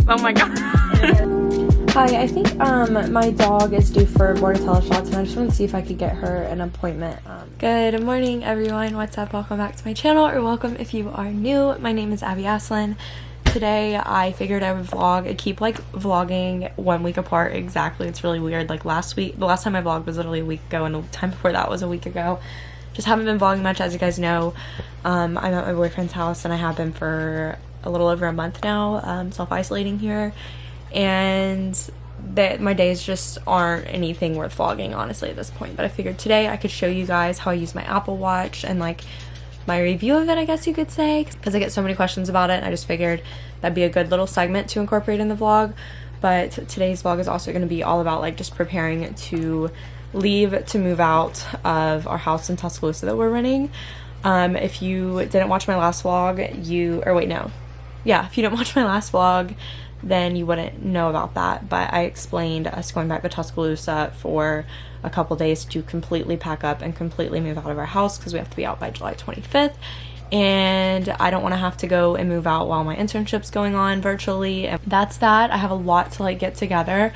Oh my god. Hi, I think my dog is due for Bordetella shots, and I just want to see if I could get her an appointment. Good morning, everyone. What's up? Welcome back to my channel, or welcome if you are new. My name is Asselin. Today I figured I would vlog. I keep like vlogging 1 week apart exactly. It's really weird. Like the last time I vlogged was literally a week ago, and the time before that was a week ago. Just haven't been vlogging much, as you guys know. I'm at my boyfriend's house, and I have been for a little over a month now, self-isolating here, and my days just aren't anything worth vlogging, honestly, at this point. But I figured today I could show you guys how I use my Apple Watch and like my review of it, I guess you could say, because I get so many questions about it, and I just figured that'd be a good little segment to incorporate in the vlog. But today's vlog is also going to be all about like just preparing to leave to move out of our house in Tuscaloosa that we're renting. If you didn't watch my last vlog, if you didn't watch my last vlog, then you wouldn't know about that. But I explained us going back to Tuscaloosa for a couple days to completely pack up and completely move out of our house, because we have to be out by July 25th. And I don't want to have to go and move out while my internship's going on virtually. And that's that. I have a lot to like get together,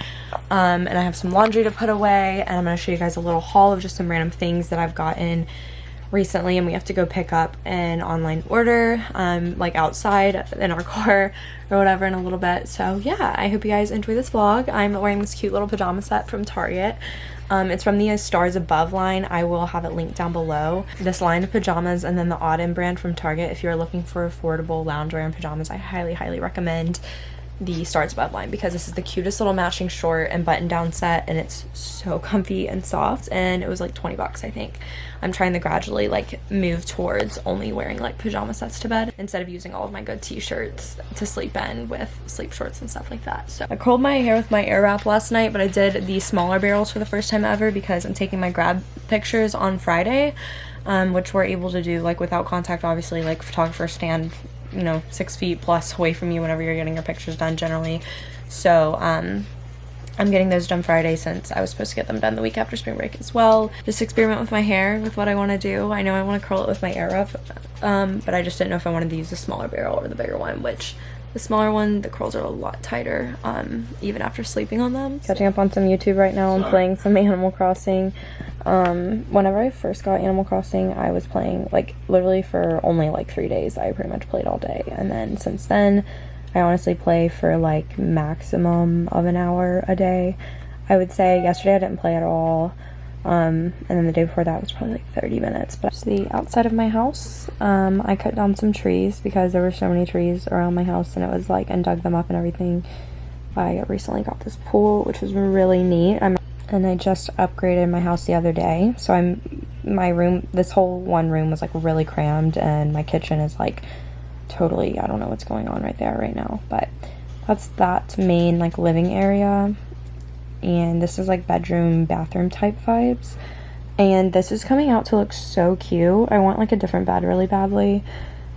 and I have some laundry to put away, and I'm going to show you guys a little haul of just some random things that I've gotten recently, and we have to go pick up an online order like outside in our car or whatever in a little bit. So yeah, I hope you guys enjoy this vlog. I'm wearing this cute little pajama set from Target. It's from the Stars Above line. I will have it linked down below. This line of pajamas, and then the Autumn brand from Target. If you're looking for affordable loungewear and pajamas, I highly recommend the Stars Above line, because this is the cutest little matching short and button down set, and it's so comfy and soft, and it was like 20 bucks, I think. I'm trying to gradually like move towards only wearing like pajama sets to bed, instead of using all of my good t-shirts to sleep in with sleep shorts and stuff like that. So I curled my hair with my air wrap last night, but I did the smaller barrels for the first time ever, because I'm taking my grad pictures on Friday, which we're able to do like without contact, obviously. Like photographers stand, you know, 6 feet plus away from you whenever you're getting your pictures done generally. So I'm getting those done Friday, since I was supposed to get them done the week after spring break as well. Just experiment with my hair, with what I want to do. I know I want to curl it with my air wrap, but I just didn't know if I wanted to use the smaller barrel or the bigger one, which the smaller one, the curls are a lot tighter, even after sleeping on them. Catching up on some YouTube right now and playing some Animal Crossing. Whenever I first got Animal Crossing, I was playing like literally for only like 3 days. I pretty much played all day, and then since then I honestly play for like maximum of an hour a day. I would say yesterday I didn't play at all, and then the day before that was probably like 30 minutes. But it's the outside of my house. I cut down some trees because there were so many trees around my house, and it was like, and dug them up and everything. I recently got this pool, which was really neat. And I just upgraded my house the other day, so my room, this whole one room was like really crammed, and my kitchen is like totally, I don't know what's going on right there right now. But that's that main like living area, and this is like bedroom bathroom type vibes, and this is coming out to look so cute. I want like a different bed really badly,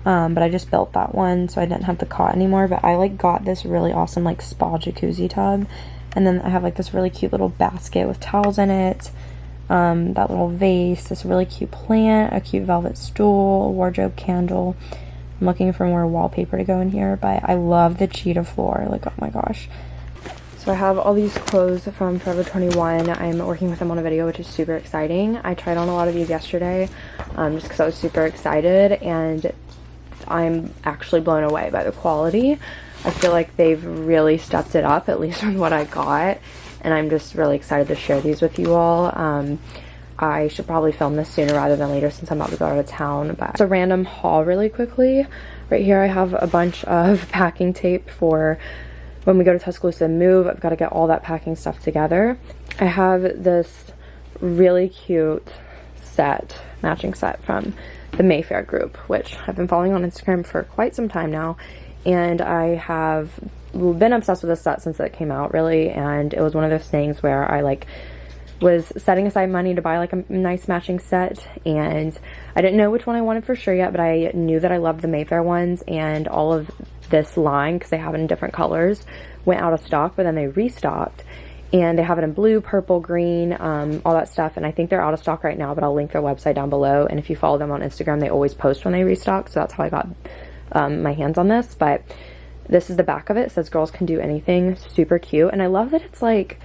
but I just built that one, so I didn't have the cot anymore. But I like got this really awesome like spa jacuzzi tub, and then I have like this really cute little basket with towels in it, that little vase, this really cute plant, a cute velvet stool, a wardrobe candle. I'm looking for more wallpaper to go in here, but I love the cheetah floor. Like, oh my gosh. So I have all these clothes from Forever 21. I'm working with them on a video, which is super exciting. I tried on a lot of these yesterday, just because I was super excited, and I'm actually blown away by the quality. I feel like they've really stepped it up, at least from what I got, and I'm just really excited to share these with you all. I should probably film this sooner rather than later, since I'm about to go out of town. But it's a random haul really quickly. Right here I have a bunch of packing tape for when we go to Tuscaloosa and move. I've got to get all that packing stuff together. I have this really cute matching set from the Mayfair group, which I've been following on Instagram for quite some time now, and I have been obsessed with this set since it came out, really. And it was one of those things where I like was setting aside money to buy like a nice matching set, and I didn't know which one I wanted for sure yet, but I knew that I loved the Mayfair ones, and all of this line, because they have it in different colors, went out of stock, but then they restocked, and they have it in blue, purple, green, all that stuff. And I think they're out of stock right now, but I'll link their website down below. And if you follow them on Instagram, they always post when they restock, so that's how I got my hands on this. But This is the back of it. It says girls can do anything. Super cute. And I love that it's like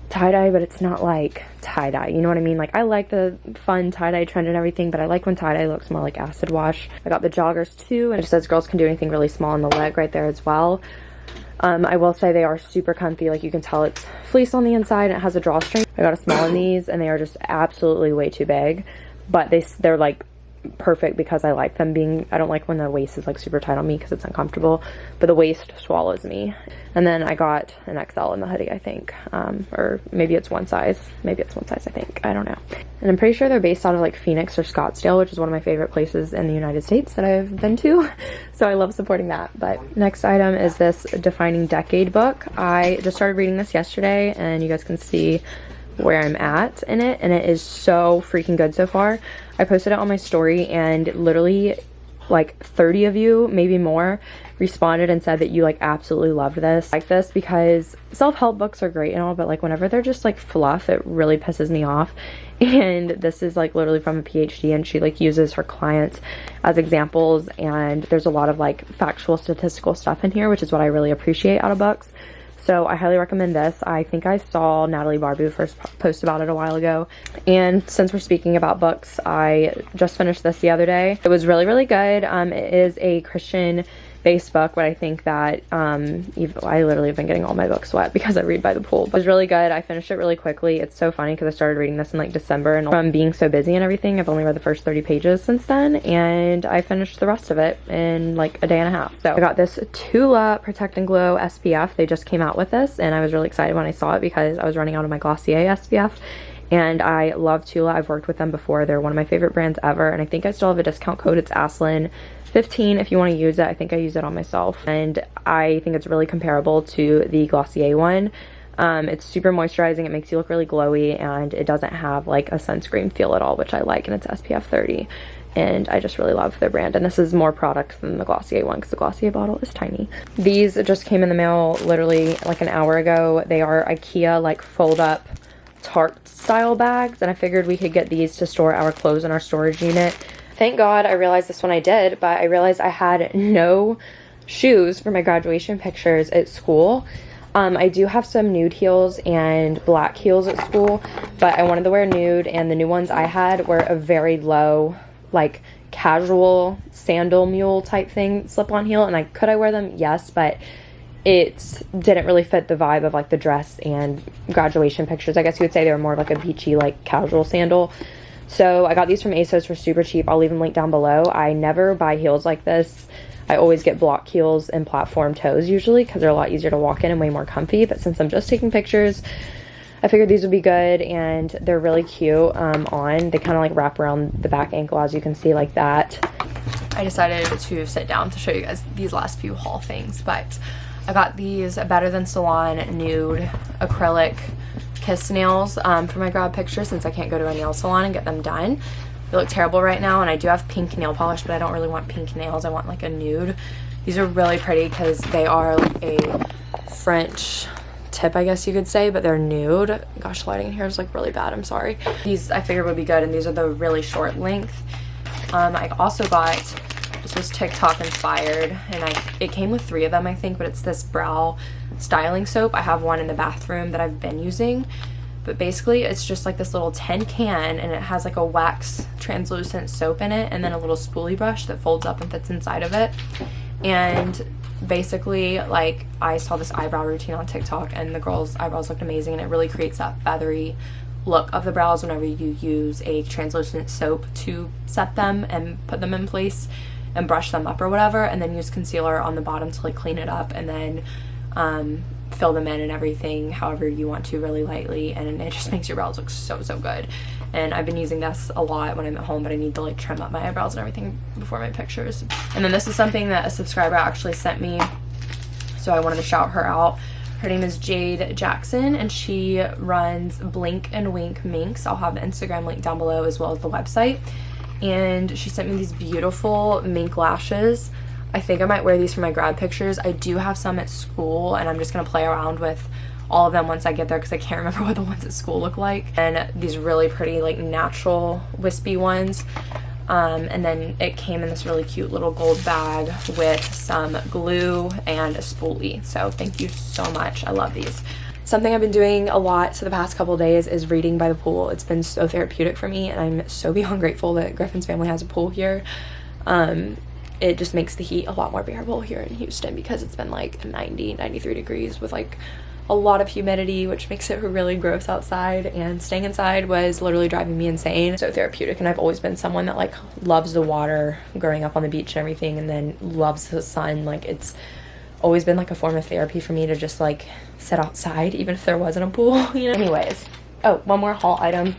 tie-dye, but it's not like tie-dye, you know what I mean? Like, I like the fun tie-dye trend and everything, but I like when tie-dye looks more like acid wash. I got the joggers too, and it says girls can do anything really small on the leg right there as well. I will say they are super comfy. Like, you can tell it's fleece on the inside, and it has a drawstring. I got a small in these, and they are just absolutely way too big, but they're like perfect because I like them being, I don't like when the waist is like super tight on me because it's uncomfortable, but the waist swallows me. And then I got an XL in the hoodie, I think, or maybe it's one size, I think, I don't know. And I'm pretty sure they're based out of like Phoenix or Scottsdale, which is one of my favorite places in the United States that I've been to, so I love supporting that. But next item is this Defining Decade book. I just started reading this yesterday, and you guys can see where I'm at in it, and it is so freaking good so far. I posted it on my story, and literally like 30 of you, maybe more, responded and said that you like absolutely loved this. Like this because self-help books are great and all, but like whenever they're just like fluff, it really pisses me off. And this is like literally from a PhD, and she like uses her clients as examples, and there's a lot of like factual statistical stuff in here, which is what I really appreciate out of books. So I highly recommend this. I think I saw Natalie Barbu first post about it a while ago. And since we're speaking about books, I just finished this the other day. It was really, really good. It is a Christian-based book, but I think that I literally have been getting all my books wet because I read by the pool. But it was really good. I finished it really quickly. It's so funny because I started reading this in like December, and from being so busy and everything, I've only read the first 30 pages since then, and I finished the rest of it in like a day and a half. So I got this Tula Protect and Glow SPF. They just came out with this, and I was really excited when I saw it because I was running out of my Glossier SPF, and I love Tula. I've worked with them before. They're one of my favorite brands ever, and I think I still have a discount code. It's Asselin 15 if you want to use it. I think I use it on myself, and I think it's really comparable to the Glossier one. It's super moisturizing. It makes you look really glowy, and it doesn't have like a sunscreen feel at all, which I like, and it's SPF 30. And I just really love their brand. And this is more product than the Glossier one because the Glossier bottle is tiny. These just came in the mail literally like an hour ago. They are IKEA like fold up Tarte style bags, and I figured we could get these to store our clothes in our storage unit. Thank God I realized this when I did, but I realized I had no shoes for my graduation pictures at school. I do have some nude heels and black heels at school, but I wanted to wear nude, and the new ones I had were a very low, like casual sandal mule type thing, slip-on heel, and could I wear them? Yes, but it didn't really fit the vibe of like the dress and graduation pictures. I guess you would say they were more of like a beachy, like casual sandal. So I got these from ASOS for super cheap. I'll leave them linked down below. I never buy heels like this. I always get block heels and platform toes usually because they're a lot easier to walk in and way more comfy. But since I'm just taking pictures, I figured these would be good, and they're really cute on. They kind of like wrap around the back ankle, as you can see, like that. I decided to sit down to show you guys these last few haul things, but I got these Better Than Salon nude acrylic kiss nails for my grad picture since I can't go to a nail salon and get them done. They look terrible right now, and I do have pink nail polish, but I don't really want pink nails. I want like a nude. These are really pretty because they are like a French tip, I guess you could say, but they're nude. Gosh, the lighting in here is like really bad. I'm sorry. These I figured would be good, and these are the really short length. I also got, this was TikTok inspired, and it came with 3 of them, I think, but it's this brow styling soap. I have one in the bathroom that I've been using, but basically it's just like this little tin can, and it has like a wax translucent soap in it, and then a little spoolie brush that folds up and fits inside of it. And basically, like, I saw this eyebrow routine on TikTok, and the girl's eyebrows looked amazing, and it really creates that feathery look of the brows whenever you use a translucent soap to set them and put them in place and brush them up or whatever, and then use concealer on the bottom to like clean it up, and then fill them in and everything however you want to, really lightly, and it just makes your brows look so good. And I've been using this a lot when I'm at home, but I need to like trim up my eyebrows and everything before my pictures. And then this is something that a subscriber actually sent me, so I wanted to shout her out. Her name is Jade Jackson, and she runs Blink and Wink Minks. I'll have the Instagram link down below as well as the website. And she sent me these beautiful mink lashes. I think I might wear these for my grad pictures. I do have some at school, and I'm just gonna play around with all of them once I get there because I can't remember what the ones at school look like. And these really pretty like natural wispy ones. And then it came in this really cute little gold bag with some glue and a spoolie. So thank you so much. I love these. Something I've been doing a lot for the past couple days is reading by the pool. It's been so therapeutic for me, and I'm so beyond grateful that Griffin's family has a pool here. It just makes the heat a lot more bearable here in Houston because it's been like 90, 93 degrees with like a lot of humidity, which makes it really gross outside, and staying inside was literally driving me insane. So therapeutic, and I've always been someone that like loves the water growing up on the beach and everything, and then loves the sun. Like it's always been like a form of therapy for me to just like sit outside even if there wasn't a pool, you know. Anyways, oh, one more haul item.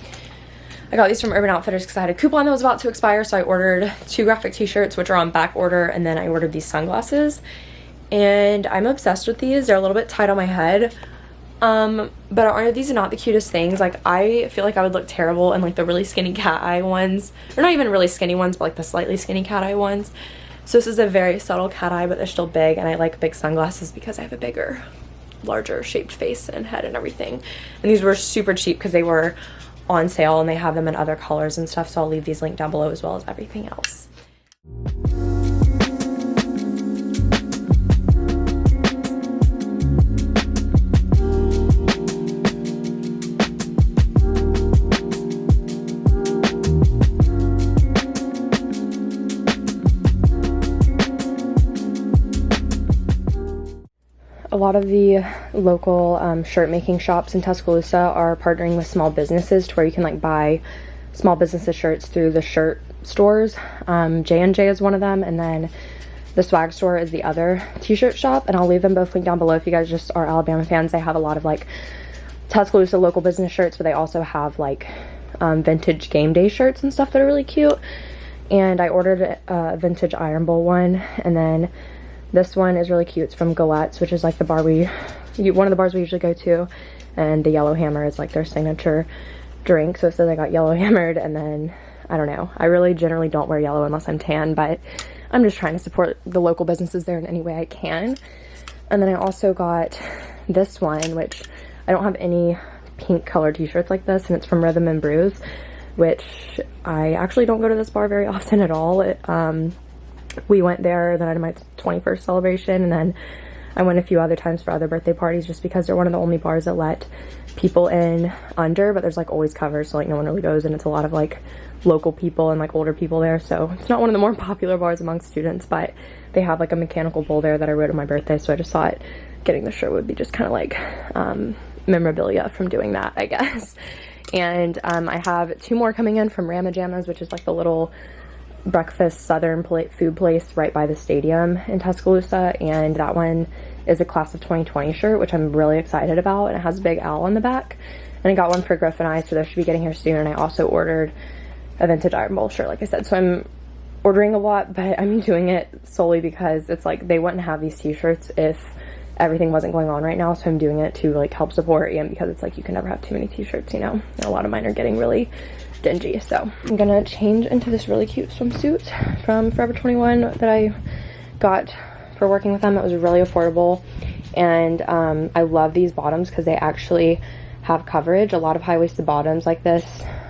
I got these from Urban Outfitters because I had a coupon that was about to expire, so I ordered 2 graphic t-shirts, which are on back order, and then I ordered these sunglasses. And I'm obsessed with these. They're a little bit tight on my head. But these are not the cutest things. Like, I feel like I would look terrible in like the really skinny cat eye ones. Or not even really skinny ones, but like the slightly skinny cat eye ones. So this is a very subtle cat eye, but they're still big, and I like big sunglasses because I have a bigger, larger shaped face and head and everything. And these were super cheap because they were on sale, and they have them in other colors and stuff, so I'll leave these linked down below as well as everything else. A lot of the local shirt making shops in Tuscaloosa are partnering with small businesses to where you can like buy small businesses shirts through the shirt stores. J&J is one of them, and then the Swag Store is the other t-shirt shop, and I'll leave them both linked down below if you guys just are Alabama fans. They have a lot of like Tuscaloosa local business shirts, but they also have like vintage game day shirts and stuff that are really cute. And I ordered a vintage Iron Bowl one, and then this one is really cute. It's from Galette's, which is like the bar one of the bars we usually go to, and the Yellow Hammer is like their signature drink. So it says I got yellow hammered, and then I don't know. I really generally don't wear yellow unless I'm tan, but I'm just trying to support the local businesses there in any way I can. And then I also got this one, which I don't have any pink colored t-shirts like this, and it's from Rhythm and Brews, which I actually don't go to this bar very often at all. We went there the night of my 21st celebration, and then I went a few other times for other birthday parties just because they're one of the only bars that let people in under, but there's like always covers, so like no one really goes, and it's a lot of like local people and like older people there, so it's not one of the more popular bars amongst students, but they have like a mechanical bull there that I rode on my birthday, so I just thought getting the shirt would be just kind of like memorabilia from doing that, I guess. And I have 2 more coming in from Ramajama's, which is like the little breakfast southern food place right by the stadium in Tuscaloosa, and that one is a class of 2020 shirt, which I'm really excited about, and it has a big owl on the back. And I got one for Griff and I, so they should be getting here soon. And I also ordered a vintage Iron Bowl shirt, like I said. So I'm ordering a lot, but I'm doing it solely because it's like they wouldn't have these t-shirts if everything wasn't going on right now, so I'm doing it to like help support, and because it's like you can never have too many t-shirts, you know, and a lot of mine are getting really dingy. So I'm gonna change into this really cute swimsuit from Forever 21 that I got for working with them. It was really affordable, and I love these bottoms because they actually have coverage. A lot of high-waisted bottoms like this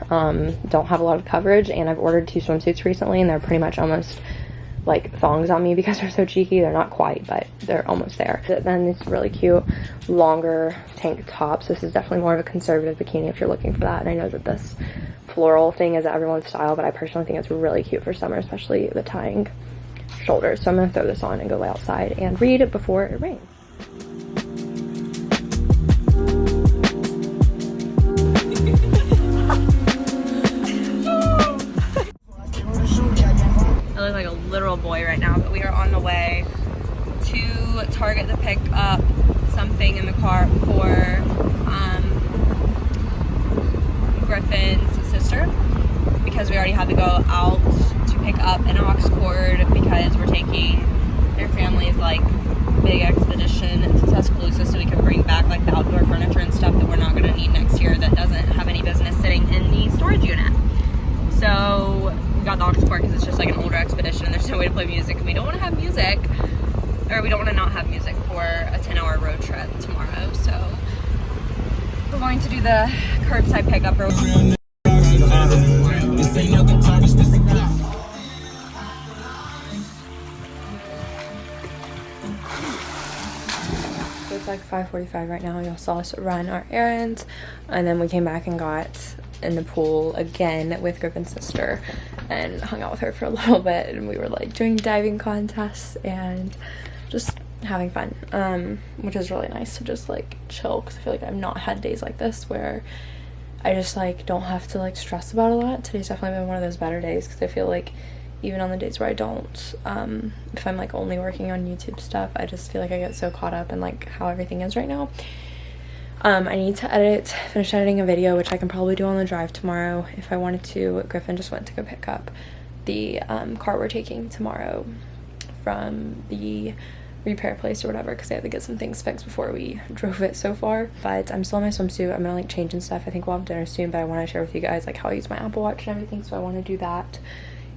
don't have a lot of coverage, and I've ordered 2 swimsuits recently, and they're pretty much almost like thongs on me because they're so cheeky. They're not quite, but they're almost there. Then this really cute longer tank tops. This is definitely more of a conservative bikini if you're looking for that, and I know that this floral thing is everyone's style, but I personally think it's really cute for summer, especially the tying shoulders. So I'm gonna throw this on and go lay outside and read it before it rains. I look like a literal boy right now, but we are on the way to Target to pick up something in the car for Griffin's sister, because we already had to go out to pick up an aux cord because we're taking their family's like big expedition to Tuscaloosa, so we can bring back like the outdoor furniture and stuff that we're not going to need next year that doesn't have any business sitting in the storage unit. So we got the aux cord because it's just like an older expedition and there's no way to play music, and we don't want to have music, or we don't want to not have music for a 10-hour road trip tomorrow. So we're going to do the curbside pickup real quick. it's like 5:45 right now. Y'all saw us run our errands, and then we came back and got in the pool again with Griffin's sister and hung out with her for a little bit, and we were like doing diving contests and just having fun, which is really nice to just like chill, because I feel like I've not had days like this where I just like don't have to like stress about a lot. Today's definitely been one of those better days, because I feel like even on the days where I don't, if I'm like only working on YouTube stuff, I just feel like I get so caught up in like how everything is right now. I need to finish editing a video, which I can probably do on the drive tomorrow if I wanted to. Griffin just went to go pick up the car we're taking tomorrow from the repair place or whatever, because they have to get some things fixed before we drove it so far. But I'm still in my swimsuit. I'm gonna like change and stuff. I think we'll have dinner soon, but I want to share with you guys like how I use my Apple Watch and everything, so I want to do that.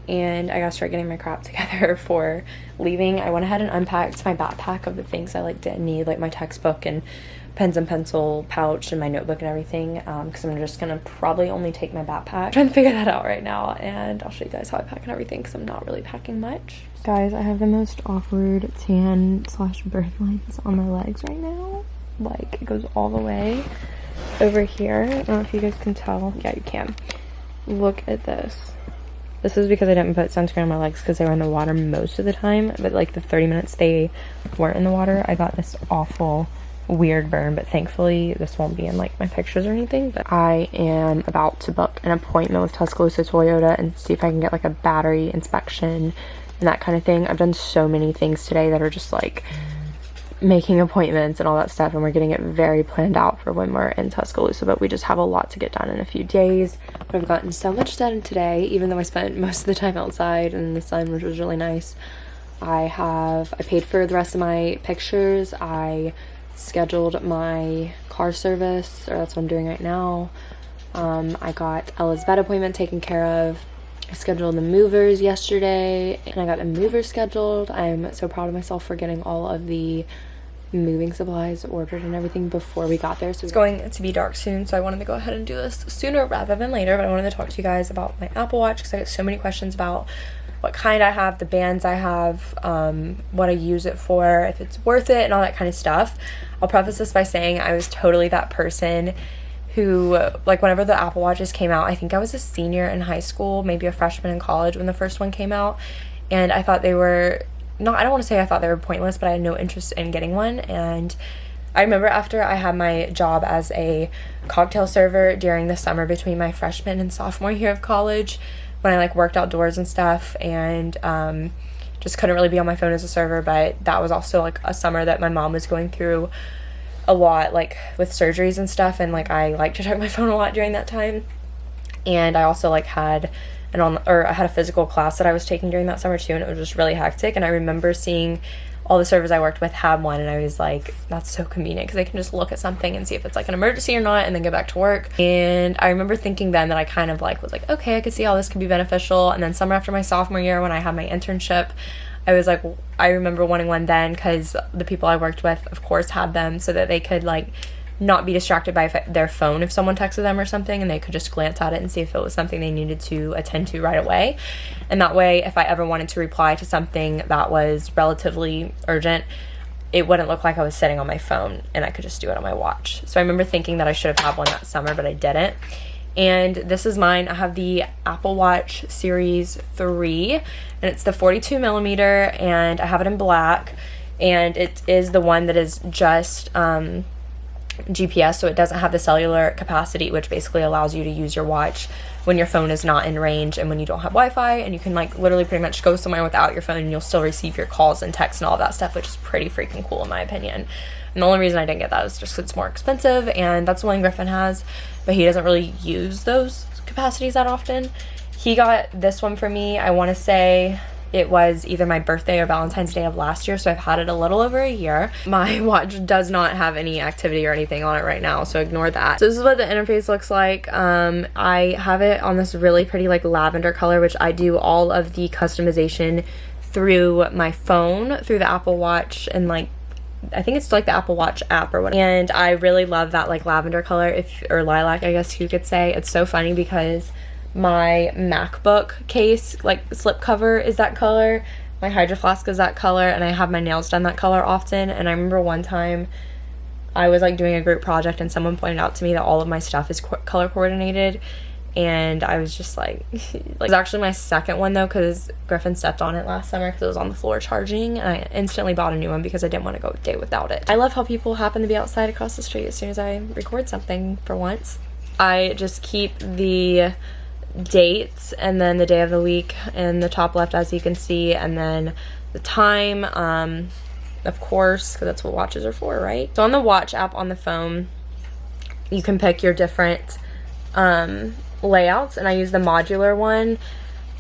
And I gotta start getting my crap together for leaving. I went ahead and unpacked my backpack of the things I like didn't need, like my textbook and pens and pencil pouch and my notebook and everything, because I'm just gonna probably only take my backpack. I'm trying to figure that out right now, and I'll show you guys how I pack and everything, because I'm not really packing much. Guys, I have the most awkward tan / birth lines on my legs right now. Like, it goes all the way over here. I don't know if you guys can tell. Yeah, you can. Look at this. This is because I didn't put sunscreen on my legs because they were in the water most of the time, but like the 30 minutes they weren't in the water, I got this awful weird burn, but thankfully this won't be in like my pictures or anything. But I am about to book an appointment with Tuscaloosa Toyota and see if I can get like a battery inspection and that kind of thing. I've done so many things today that are just like making appointments and all that stuff, and we're getting it very planned out for when we're in Tuscaloosa, but we just have a lot to get done in a few days. But I've gotten so much done today, even though I spent most of the time outside in the sun, which was really nice. I paid for the rest of my pictures. I scheduled my car service, or that's what I'm doing right now. I got Ella's vet appointment taken care of. I scheduled the movers yesterday, and I got the movers scheduled. I'm so proud of myself for getting all of the moving supplies ordered and everything before we got there. So it's going to be dark soon, so I wanted to go ahead and do this sooner rather than later. But I wanted to talk to you guys about my Apple Watch, because I get so many questions about what kind I have, the bands I have, what I use it for, if it's worth it, and all that kind of stuff. I'll preface this by saying I was totally that person who, like, whenever the Apple Watches came out, I think I was a senior in high school, maybe a freshman in college when the first one came out, and I thought they were I don't want to say I thought they were pointless, but I had no interest in getting one. And I remember after I had my job as a cocktail server during the summer between my freshman and sophomore year of college, when I like worked outdoors and stuff, and just couldn't really be on my phone as a server. But that was also like a summer that my mom was going through a lot, like with surgeries and stuff, and like I like to check my phone a lot during that time. And I also like had I had a physical class that I was taking during that summer too, and it was just really hectic. And I remember seeing all the servers I worked with had one, and I was like, that's so convenient, because I can just look at something and see if it's like an emergency or not, and then go back to work. And I remember thinking then that I kind of like was like, okay, I could see how this could be beneficial. And then summer after my sophomore year, when I had my internship, I was like, I remember wanting one then, because the people I worked with of course had them, so that they could like not be distracted by their phone if someone texted them or something, and they could just glance at it and see if it was something they needed to attend to right away. And that way, if I ever wanted to reply to something that was relatively urgent, it wouldn't look like I was sitting on my phone, and I could just do it on my watch. So I remember thinking that I should have had one that summer, but I didn't. And this is mine. I have the Apple Watch Series 3, and it's the 42 millimeter, and I have it in black, and it is the one that is just GPS, so it doesn't have the cellular capacity, which basically allows you to use your watch when your phone is not in range and when you don't have Wi-Fi, and you can like literally pretty much go somewhere without your phone and you'll still receive your calls and texts and all that stuff, which is pretty freaking cool in my opinion. And the only reason I didn't get that is just 'cause it's more expensive, and that's the one Griffin has, but he doesn't really use those capacities that often. He got this one for me, I want to say it was either my birthday or Valentine's Day of last year, so I've had it a little over a year. My watch does not have any activity or anything on it right now, so ignore that. So this is what the interface looks like. I have it on this really pretty like lavender color, which I do all of the customization through my phone, through the Apple Watch, and like I think it's like the Apple Watch app or whatever. And I really love that like lavender color, or lilac I guess you could say. It's so funny because my MacBook case, like slip cover, is that color, my Hydro Flask is that color, and I have my nails done that color often. And I remember one time I was like doing a group project and someone pointed out to me that all of my stuff is color coordinated, and I was just like it was actually my second one though, because Griffin stepped on it last summer because it was on the floor charging, and I instantly bought a new one because I didn't want to go a day without it. I love how people happen to be outside across the street as soon as I record something for once. I just keep the dates and then the day of the week in the top left, as you can see, and then the time, of course, because that's what watches are for, right? So on the watch app on the phone, you can pick your different layouts, and I use the modular one.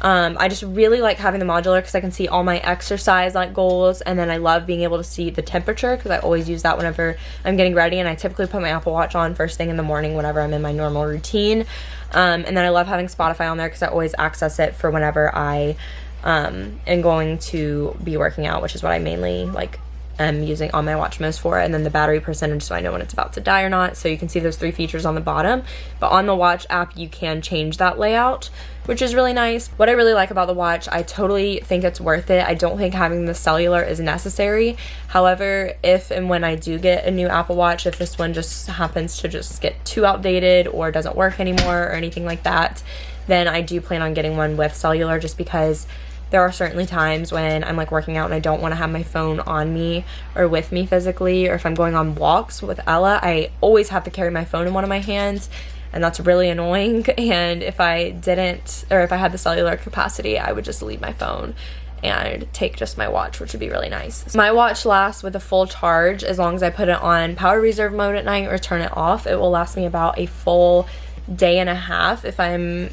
I just really like having the modular because I can see all my exercise like goals, and then I love being able to see the temperature because I always use that whenever I'm getting ready, and I typically put my Apple Watch on first thing in the morning whenever I'm in my normal routine. And then I love having Spotify on there because I always access it for whenever I am going to be working out, which is what I mainly like am using on my watch most for. And then the battery percentage, so I know when it's about to die or not. So you can see those 3 features on the bottom, but on the watch app you can change that layout, which is really nice. What I really like about the watch, I totally think it's worth it. I don't think having the cellular is necessary. However, if and when I do get a new Apple Watch, if this one just happens to just get too outdated or doesn't work anymore or anything like that, then I do plan on getting one with cellular, just because there are certainly times when I'm like working out and I don't want to have my phone on me or with me physically, or if I'm going on walks with Ella, I always have to carry my phone in one of my hands, and that's really annoying. And if I didn't, or if I had the cellular capacity, I would just leave my phone and take just my watch, which would be really nice. My watch lasts with a full charge as long as I put it on power reserve mode at night or turn it off. It will last me about a full day and a half if I'm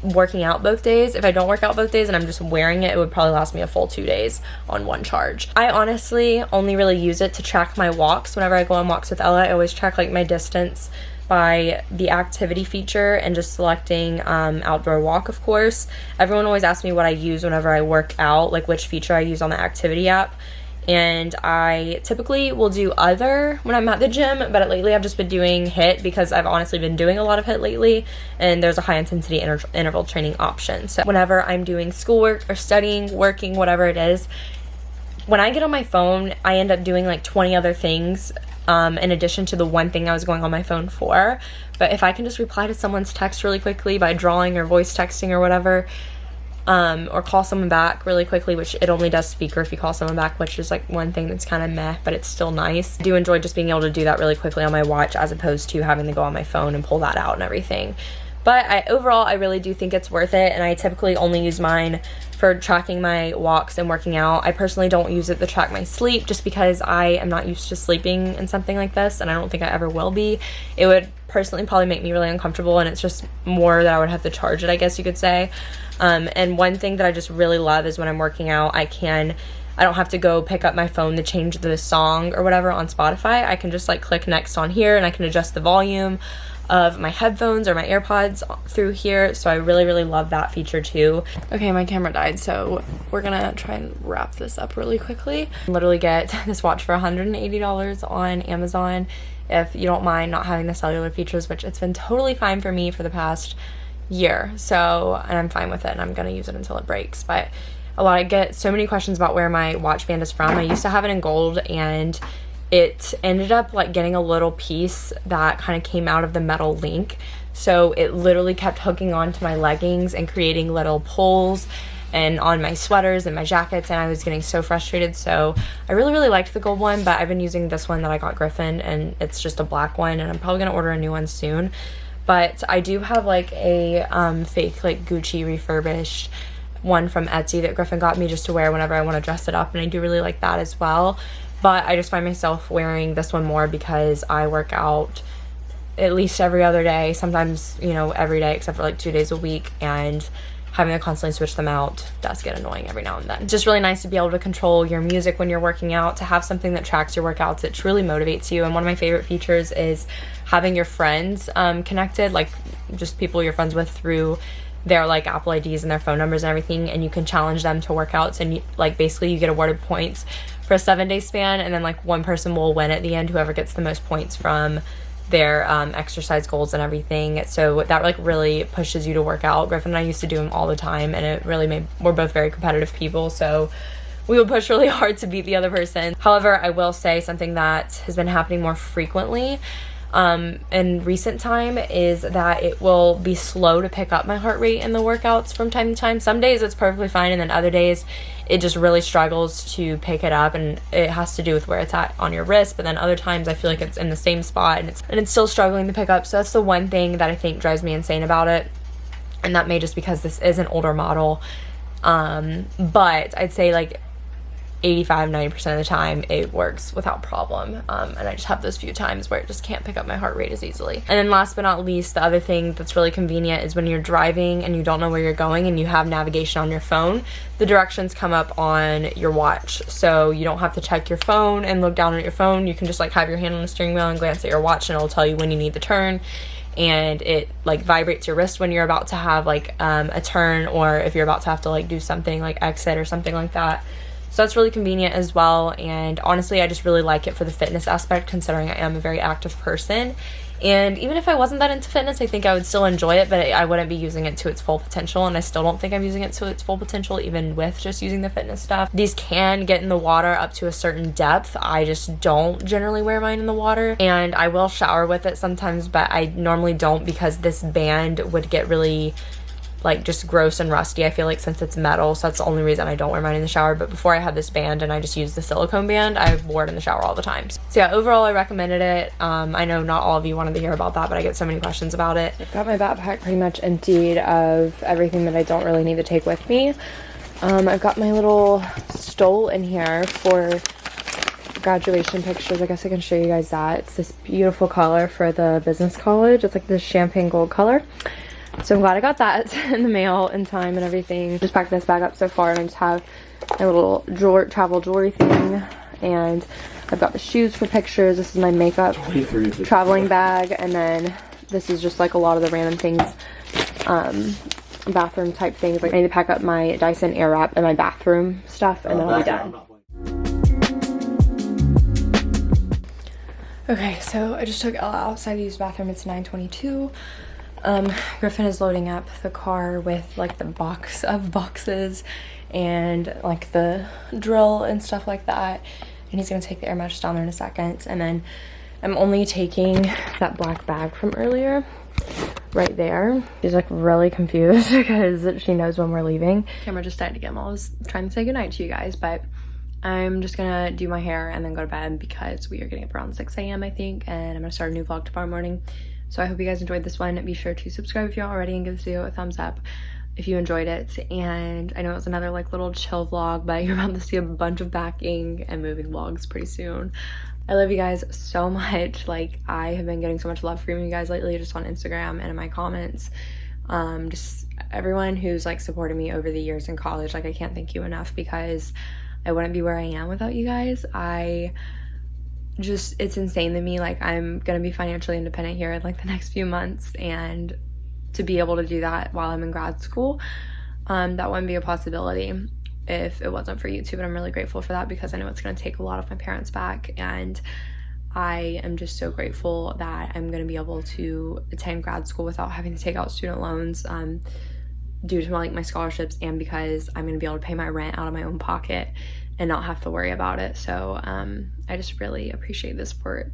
working out both days. If I don't work out both days and I'm just wearing it, it would probably last me a full 2 days on one charge. I honestly only really use it to track my walks. Whenever I go on walks with Ella, I always track like my distance by the activity feature and just selecting outdoor walk, of course. Everyone always asks me what I use whenever I work out, like which feature I use on the activity app. And I typically will do other when I'm at the gym, but lately I've just been doing HIIT because I've honestly been doing a lot of HIIT lately, and there's a high intensity interval training option. So whenever I'm doing schoolwork or studying, working, whatever it is, when I get on my phone, I end up doing like 20 other things in addition to the one thing I was going on my phone for. But if I can just reply to someone's text really quickly by drawing or voice texting or whatever, or call someone back really quickly, which it only does speaker if you call someone back, which is like one thing that's kind of meh, but it's still nice. I do enjoy just being able to do that really quickly on my watch as opposed to having to go on my phone and pull that out and everything. But overall, I really do think it's worth it, and I typically only use mine for tracking my walks and working out. I personally don't use it to track my sleep just because I am not used to sleeping in something like this, and I don't think I ever will be. It would personally probably make me really uncomfortable, and it's just more that I would have to charge it, I guess you could say. And one thing that I just really love is when I'm working out, I don't have to go pick up my phone to change the song or whatever on Spotify. I can just like click next on here, and I can adjust the volume of my headphones or my AirPods through here. So I really, really love that feature too. Okay, my camera died, so we're gonna try and wrap this up really quickly. Literally get this watch for $180 on Amazon if you don't mind not having the cellular features, which it's been totally fine for me for the past year. So, and I'm fine with it, and I'm gonna use it until it breaks. But I get so many questions about where my watch band is from. I used to have it in gold, and it ended up like getting a little piece that kind of came out of the metal link, so it literally kept hooking onto my leggings and creating little pulls and on my sweaters and my jackets, and I was getting so frustrated. So I really, really liked the gold one, but I've been using this one that I got Griffin, and it's just a black one, and I'm probably gonna order a new one soon. But I do have like a fake like Gucci refurbished one from Etsy that Griffin got me just to wear whenever I want to dress it up, and I do really like that as well. But I just find myself wearing this one more because I work out at least every other day, sometimes, you know, every day except for like 2 days a week, and having to constantly switch them out does get annoying every now and then. It's just really nice to be able to control your music when you're working out, to have something that tracks your workouts. It truly motivates you. And one of my favorite features is having your friends connected, like just people you're friends with through their like Apple IDs and their phone numbers and everything, and you can challenge them to workouts, and like basically you get awarded points for a 7-day span, and then like one person will win at the end, whoever gets the most points from their exercise goals and everything. So that like really pushes you to work out. Griffin and I used to do them all the time, and it really we're both very competitive people, so we would push really hard to beat the other person. However, I will say something that has been happening more frequently in recent time is that it will be slow to pick up my heart rate in the workouts from time to time. Some days it's perfectly fine, and then other days it just really struggles to pick it up, and it has to do with where it's at on your wrist. But then other times I feel like it's in the same spot and it's still struggling to pick up. So that's the one thing that I think drives me insane about it, and that may just because this is an older model, but I'd say like 85-90% of the time it works without problem, and I just have those few times where it just can't pick up my heart rate as easily. And then last but not least, the other thing that's really convenient is when you're driving and you don't know where you're going and you have navigation on your phone, the directions come up on your watch, so you don't have to check your phone and look down at your phone. You can just like have your hand on the steering wheel and glance at your watch, and it'll tell you when you need to turn, and it like vibrates your wrist when you're about to have like a turn, or if you're about to have to like do something like exit or something like that. So that's really convenient as well, and honestly I just really like it for the fitness aspect, considering I am a very active person. And even if I wasn't that into fitness, I think I would still enjoy it, but I wouldn't be using it to its full potential, and I still don't think I'm using it to its full potential even with just using the fitness stuff. These can get in the water up to a certain depth. I just don't generally wear mine in the water, and I will shower with it sometimes, but I normally don't because this band would get really like just gross and rusty, I feel like, since it's metal. So that's the only reason I don't wear mine in the shower. But before I had this band and I just used the silicone band, I wore it in the shower all the time. So yeah, overall I recommended it. I know not all of you wanted to hear about that, but I get so many questions about it. I've got my backpack pretty much emptied of everything that I don't really need to take with me. I've got my little stole in here for graduation pictures. I guess I can show you guys that. It's this beautiful color for the business college. It's like this champagne gold color. So I'm glad I got that in the mail in time and everything. Just packed this bag up so far, and I just have my little travel jewelry thing, and I've got the shoes for pictures. This is my makeup traveling bag, and then this is just like a lot of the random things, bathroom type things. Like I need to pack up my Dyson Airwrap and my bathroom stuff, and then I'll be done. Okay, so I just took Ella outside to use the bathroom. It's 9:22. Griffin is loading up the car with like the box of boxes and like the drill and stuff like that, and he's gonna take the air mattress down there in a second. And then I'm only taking that black bag from earlier right there. She's like really confused because she knows when we're leaving. Camera just died again while I was trying to say goodnight to you guys, but I'm just gonna do my hair and then go to bed because we are getting up around 6 a.m. I think, and I'm gonna start a new vlog tomorrow morning. So I hope you guys enjoyed this one. Be sure to subscribe if you're not already, and give this video a thumbs up if you enjoyed it. And I know it was another like little chill vlog, but you're about to see a bunch of packing and moving vlogs pretty soon. I love you guys so much. Like, I have been getting so much love from you guys lately, just on Instagram and in my comments. Just everyone who's like supported me over the years in college. Like, I can't thank you enough, because I wouldn't be where I am without you guys. It's insane to me. Like, I'm gonna be financially independent here in like the next few months, and to be able to do that while I'm in grad school, that wouldn't be a possibility if it wasn't for YouTube. And I'm really grateful for that, because I know it's gonna take a lot of my parents back, and I am just so grateful that I'm gonna be able to attend grad school without having to take out student loans due to my scholarships, and because I'm gonna be able to pay my rent out of my own pocket and not have to worry about it. So I just really appreciate the support,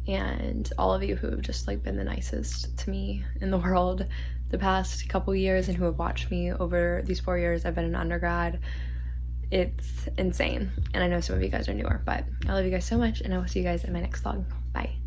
and all of you who have just like been the nicest to me in the world the past couple years, and who have watched me over these 4 years I've been an undergrad. It's insane, and I know some of you guys are newer, but I love you guys so much, and I will see you guys in my next vlog. Bye.